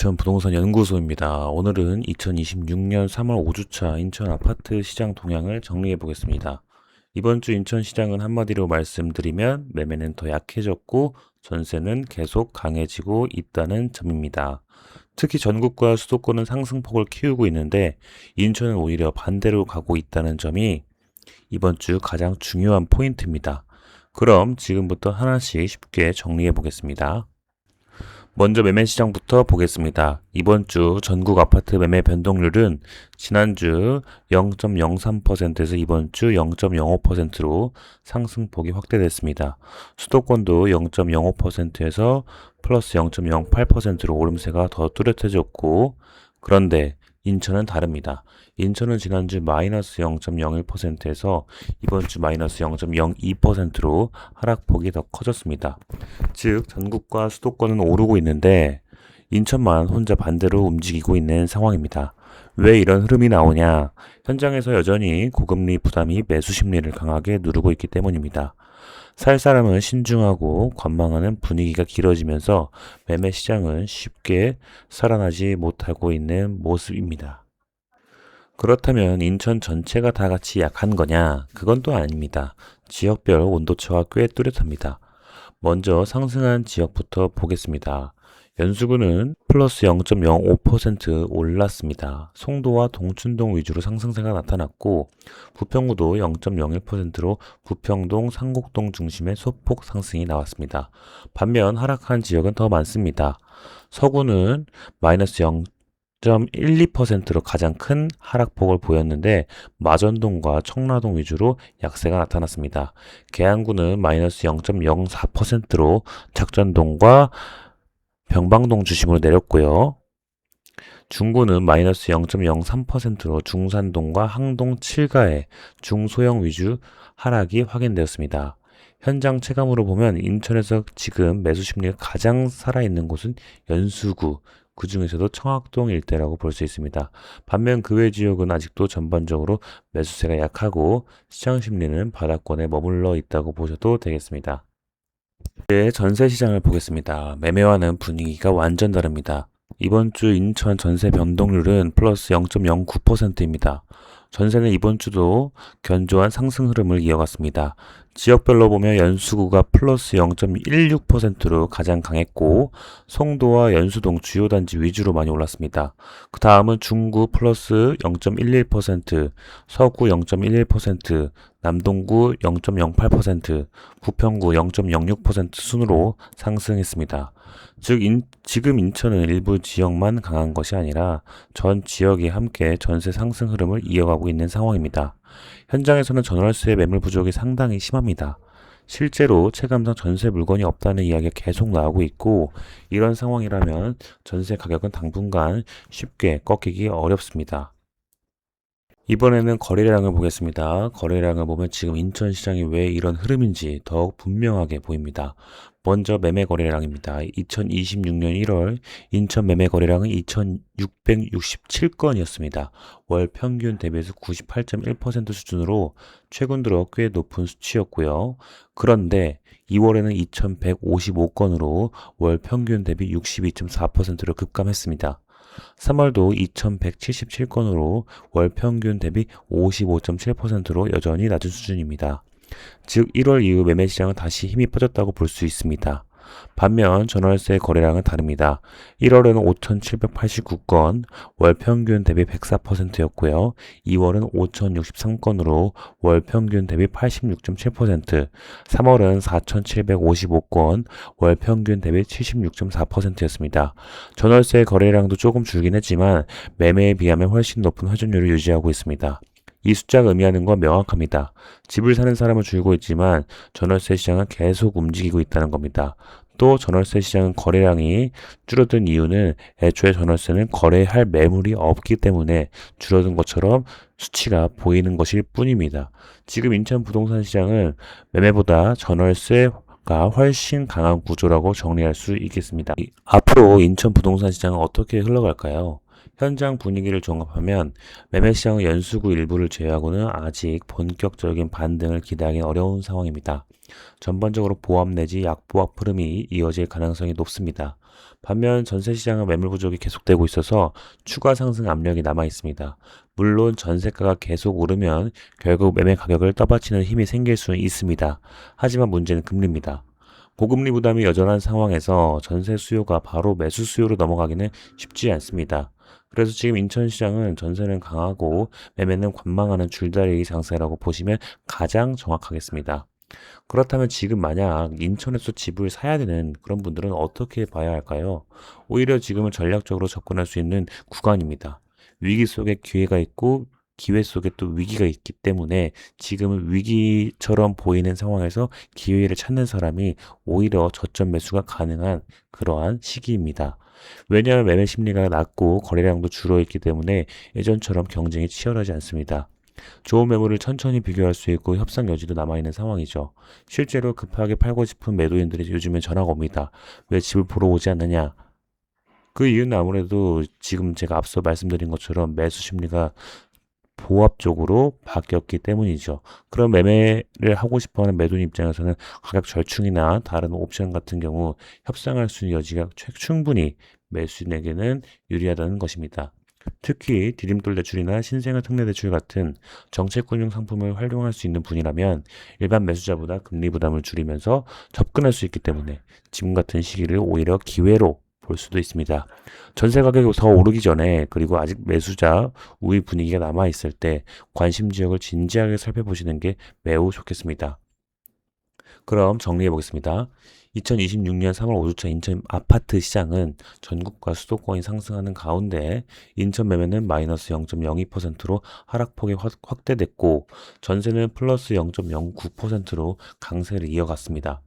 인천 부동산 연구소입니다. 오늘은 2026년 3월 5주차 인천 아파트 시장 동향을 정리해 보겠습니다. 이번 주 인천 시장은 한마디로 말씀드리면 매매는 더 약해졌고 전세는 계속 강해지고 있다는 점입니다. 특히 전국과 수도권은 상승폭을 키우고 있는데 인천은 오히려 반대로 가고 있다는 점이 이번 주 가장 중요한 포인트입니다. 그럼 지금부터 하나씩 쉽게 정리해 보겠습니다. 먼저 매매 시장부터 보겠습니다. 이번 주 전국 아파트 매매 변동률은 지난주 0.03%에서 이번 주 0.05%로 상승폭이 확대됐습니다. 수도권도 0.05%에서 플러스 0.08%로 오름세가 더 뚜렷해졌고, 그런데 인천은 다릅니다. 인천은 지난주 마이너스 0.01%에서 이번 주 마이너스 0.02%로 하락폭이 더 커졌습니다. 즉 전국과 수도권은 오르고 있는데 인천만 혼자 반대로 움직이고 있는 상황입니다. 왜 이런 흐름이 나오냐? 현장에서 여전히 고금리 부담이 매수 심리를 강하게 누르고 있기 때문입니다. 살 사람은 신중하고 관망하는 분위기가 길어지면서 매매 시장은 쉽게 살아나지 못하고 있는 모습입니다. 그렇다면 인천 전체가 다 같이 약한 거냐? 그건 또 아닙니다. 지역별 온도차가 꽤 뚜렷합니다. 먼저 상승한 지역부터 보겠습니다. 연수구는 플러스 0.05% 올랐습니다. 송도와 동춘동 위주로 상승세가 나타났고 부평구도 0.01%로 부평동, 상곡동 중심의 소폭 상승이 나왔습니다. 반면 하락한 지역은 더 많습니다. 서구는 마이너스 0.12%로 가장 큰 하락폭을 보였는데 마전동과 청라동 위주로 약세가 나타났습니다. 계양구는 마이너스 0.04%로 작전동과 병방동 중심으로 내렸고요. 중구는 마이너스 0.03%로 중산동과 항동 7가의 중소형 위주 하락이 확인되었습니다. 현장 체감으로 보면 인천에서 지금 매수 심리가 가장 살아있는 곳은 연수구, 그 중에서도 청학동 일대라고 볼 수 있습니다. 반면 그 외 지역은 아직도 전반적으로 매수세가 약하고 시장 심리는 바닥권에 머물러 있다고 보셔도 되겠습니다. 이제 전세 시장을 보겠습니다. 매매와는 분위기가 완전 다릅니다. 이번 주 인천 전세 변동률은 플러스 0.09%입니다. 전세는 이번 주도 견조한 상승 흐름을 이어갔습니다. 지역별로 보면 연수구가 플러스 0.16%로 가장 강했고 송도와 연수동 주요 단지 위주로 많이 올랐습니다. 그 다음은 중구 플러스 0.11%, 서구 0.11%, 남동구 0.08%, 부평구 0.06% 순으로 상승했습니다. 즉 지금 인천은 일부 지역만 강한 것이 아니라 전 지역이 함께 전세 상승 흐름을 이어가고 있는 상황입니다. 현장에서는 전월세 매물 부족이 상당히 심합니다. 실제로 체감상 전세 물건이 없다는 이야기가 계속 나오고 있고 이런 상황이라면 전세 가격은 당분간 쉽게 꺾이기 어렵습니다. 이번에는 거래량을 보겠습니다. 거래량을 보면 지금 인천시장이 왜 이런 흐름인지 더욱 분명하게 보입니다. 먼저 매매 거래량입니다. 2026년 1월 인천 매매 거래량은 2,667건이었습니다. 월 평균 대비해서 98.1% 수준으로 최근 들어 꽤 높은 수치였고요. 그런데 2월에는 2,155건으로 월 평균 대비 62.4%로 급감했습니다. 3월도 2,177건으로 월 평균 대비 55.7%로 여전히 낮은 수준입니다. 즉 1월 이후 매매 시장은 다시 힘이 빠졌다고 볼 수 있습니다. 반면 전월세 거래량은 다릅니다. 1월에는 5,789건, 월 평균 대비 104%였고요. 2월은 5,063건으로 월 평균 대비 86.7%, 3월은 4,755건, 월 평균 대비 76.4%였습니다. 전월세 거래량도 조금 줄긴 했지만 매매에 비하면 훨씬 높은 회전율을 유지하고 있습니다. 이 숫자가 의미하는 건 명확합니다. 집을 사는 사람은 줄고 있지만 전월세 시장은 계속 움직이고 있다는 겁니다. 또 전월세 시장은 거래량이 줄어든 이유는 애초에 전월세는 거래할 매물이 없기 때문에 줄어든 것처럼 수치가 보이는 것일 뿐입니다. 지금 인천 부동산 시장은 매매보다 전월세가 훨씬 강한 구조라고 정리할 수 있겠습니다. 앞으로 인천 부동산 시장은 어떻게 흘러갈까요? 현장 분위기를 종합하면 매매 시장의 연수구 일부를 제외하고는 아직 본격적인 반등을 기대하기 어려운 상황입니다. 전반적으로 보합 내지 약보합 흐름이 이어질 가능성이 높습니다. 반면 전세 시장은 매물 부족이 계속되고 있어서 추가 상승 압력이 남아 있습니다. 물론 전세가가 계속 오르면 결국 매매 가격을 떠받치는 힘이 생길 수 있습니다. 하지만 문제는 금리입니다. 고금리 부담이 여전한 상황에서 전세 수요가 바로 매수 수요로 넘어가기는 쉽지 않습니다. 그래서 지금 인천시장은 전세는 강하고 매매는 관망하는 줄다리기 장세라고 보시면 가장 정확하겠습니다. 그렇다면 지금 만약 인천에서 집을 사야 되는 그런 분들은 어떻게 봐야 할까요? 오히려 지금은 전략적으로 접근할 수 있는 구간입니다. 위기 속에 기회가 있고 기회 속에 또 위기가 있기 때문에 지금은 위기처럼 보이는 상황에서 기회를 찾는 사람이 오히려 저점 매수가 가능한 그러한 시기입니다. 왜냐하면 매매 심리가 낮고 거래량도 줄어있기 때문에 예전처럼 경쟁이 치열하지 않습니다. 좋은 매물을 천천히 비교할 수 있고 협상 여지도 남아있는 상황이죠. 실제로 급하게 팔고 싶은 매도인들이 요즘엔 전화가 옵니다. 왜 집을 보러 오지 않느냐? 그 이유는 아무래도 지금 제가 앞서 말씀드린 것처럼 매수 심리가 보합적으로 바뀌었기 때문이죠. 그런 매매를 하고 싶어하는 매도인 입장에서는 가격 절충이나 다른 옵션 같은 경우 협상할 수 있는 여지가 충분히 매수인에게는 유리하다는 것입니다. 특히 디딤돌 대출이나 신생아 특례 대출 같은 정책금융 상품을 활용할 수 있는 분이라면 일반 매수자보다 금리 부담을 줄이면서 접근할 수 있기 때문에 지금 같은 시기를 오히려 기회로 볼 수도 있습니다. 전세 가격이 더 오르기 전에 그리고 아직 매수자 우위 분위기가 남아 있을 때 관심 지역을 진지하게 살펴보시는 게 매우 좋겠습니다. 그럼 정리해 보겠습니다. 2026년 3월 5주차 인천 아파트 시장은 전국과 수도권이 상승하는 가운데 인천 매매는 마이너스 0.02%로 하락폭이 확대됐고 전세는 플러스 0.09%로 강세를 이어갔습니다.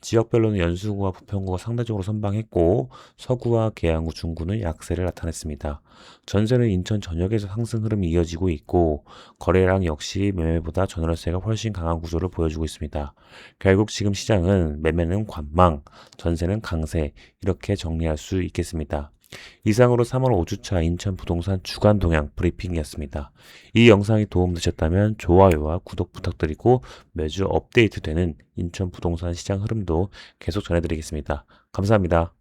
지역별로는 연수구와 부평구가 상대적으로 선방했고 서구와 계양구, 중구는 약세를 나타냈습니다. 전세는 인천 전역에서 상승 흐름이 이어지고 있고 거래량 역시 매매보다 전월세가 훨씬 강한 구조를 보여주고 있습니다. 결국 지금 시장은 매매는 관망, 전세는 강세 이렇게 정리할 수 있겠습니다. 이상으로 3월 5주차 인천 부동산 주간 동향 브리핑이었습니다. 이 영상이 도움되셨다면 좋아요와 구독 부탁드리고 매주 업데이트되는 인천 부동산 시장 흐름도 계속 전해드리겠습니다. 감사합니다.